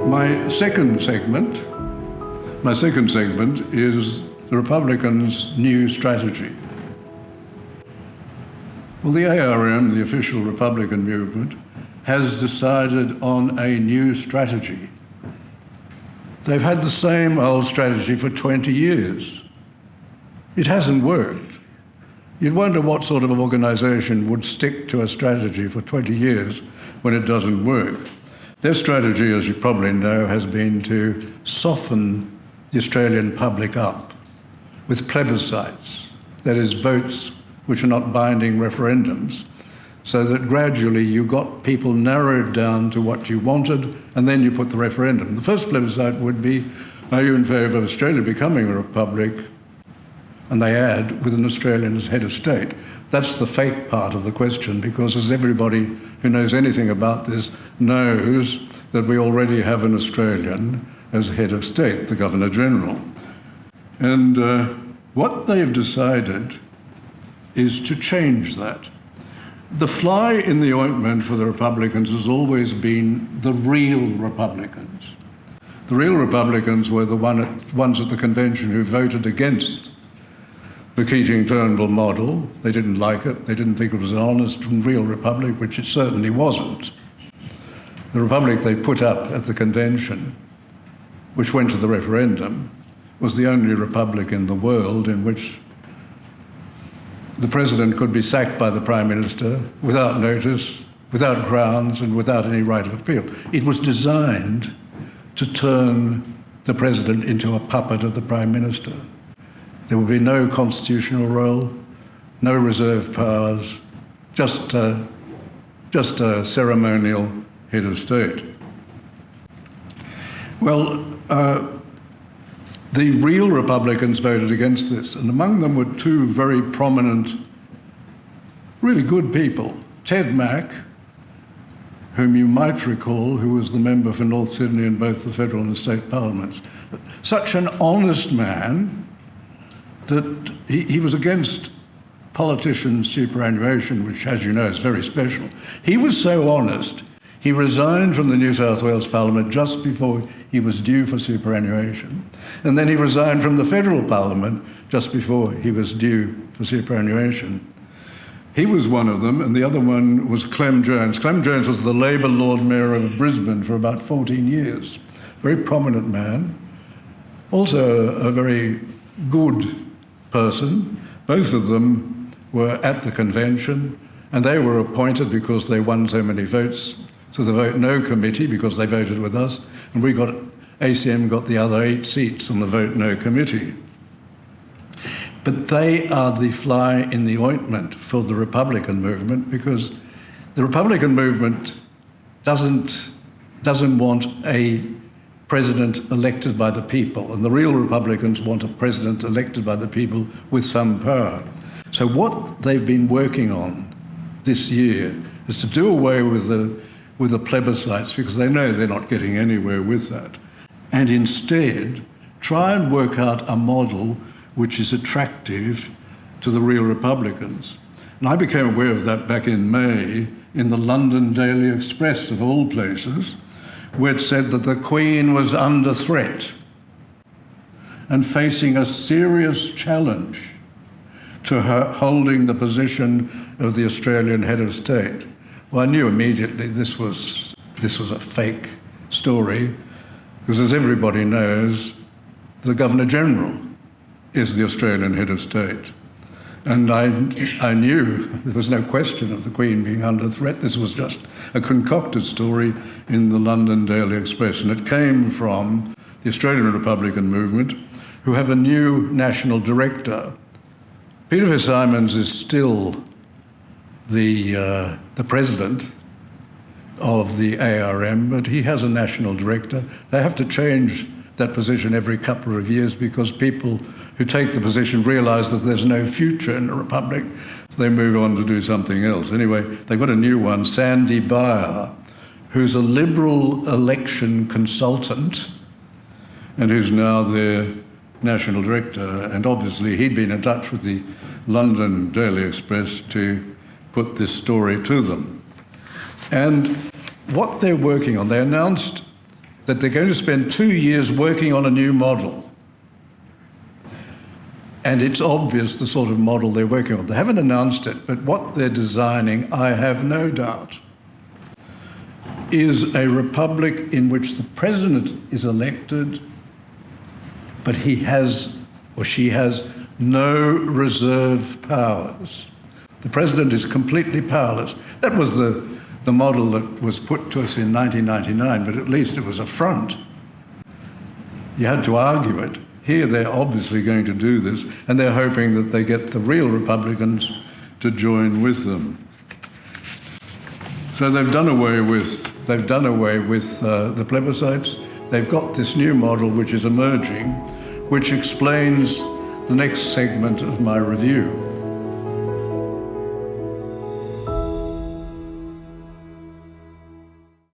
My second segment is the Republicans' new strategy. Well, the ARM, the official Republican movement, has decided on a new strategy. They've had the same old strategy for 20 years. It hasn't worked. You'd wonder what sort of organisation would stick to a strategy for 20 years when it doesn't work. Their strategy, as you probably know, has been to soften the Australian public up with plebiscites, that is, votes which are not binding referendums, so that gradually you got people narrowed down to what you wanted, and then you put the referendum. The first plebiscite would be, are you in favour of Australia becoming a republic? And they add, with an Australian as head of state. That's the fake part of the question, because as everybody who knows anything about this knows, that we already have an Australian as head of state, the Governor-General. And what they've decided is to change that. The fly in the ointment for the Republicans has always been the real Republicans. The real Republicans were the ones at the convention who voted against the Keating-Turnbull model. They didn't like it. They didn't think it was an honest and real republic, which it certainly wasn't. The republic they put up at the convention, which went to the referendum, was the only republic in the world in which the president could be sacked by the prime minister without notice, without grounds, and without any right of appeal. It was designed to turn the president into a puppet of the prime minister. There would be no constitutional role, no reserve powers, just a ceremonial head of state. Well, the real Republicans voted against this, and among them were two very prominent, really good people. Ted Mack, whom you might recall, who was the member for North Sydney in both the federal and state parliaments. Such an honest man that he was against politician superannuation, which, as you know, is very special. He was so honest, he resigned from the New South Wales Parliament just before he was due for superannuation. And then he resigned from the federal parliament just before he was due for superannuation. He was one of them, and the other one was Clem Jones. Clem Jones was the Labor Lord Mayor of Brisbane for about 14 years. Very prominent man. Also a very good person. Both of them were at the convention, and they were appointed because they won so many votes. So the Vote No committee, because they voted with us, and ACM got the other 8 seats on the Vote No committee. But they are the fly in the ointment for the Republican movement, because the Republican movement doesn't want a president elected by the people, and the real Republicans want a president elected by the people with some power. So what they've been working on this year is to do away with the plebiscites, because they know they're not getting anywhere with that, and instead try and work out a model which is attractive to the real Republicans. And I became aware of that back in May in the London Daily Express, of all places, where it said that the Queen was under threat and facing a serious challenge to her holding the position of the Australian head of state. Well, I knew immediately this was a fake story, because as everybody knows, the Governor-General is the Australian head of state. And I knew there was no question of the Queen being under threat. This was just a concocted story in the London Daily Express, and it came from the Australian Republican movement, who have a new national director. Peter Fitzsimons is still the president of the ARM, but he has a national director. They have to change that position every couple of years because people who take the position realise that there's no future in the Republic, so they move on to do something else. Anyway, they've got a new one, Sandy Beyer, who's a Liberal election consultant and who's now their national director. And obviously he'd been in touch with the London Daily Express to put this story to them. And what they're working on, they announced that they're going to spend 2 years working on a new model. And it's obvious the sort of model they're working on. They haven't announced it, but what they're designing, I have no doubt, is a republic in which the president is elected, but he has, or she has, no reserve powers. The president is completely powerless. That was the model that was put to us in 1999, but at least it was a front. You had to argue it. Here they're obviously going to do this, and they're hoping that they get the real Republicans to join with them. So they've done away with the plebiscites. They've got this new model which is emerging, which explains the next segment of my review.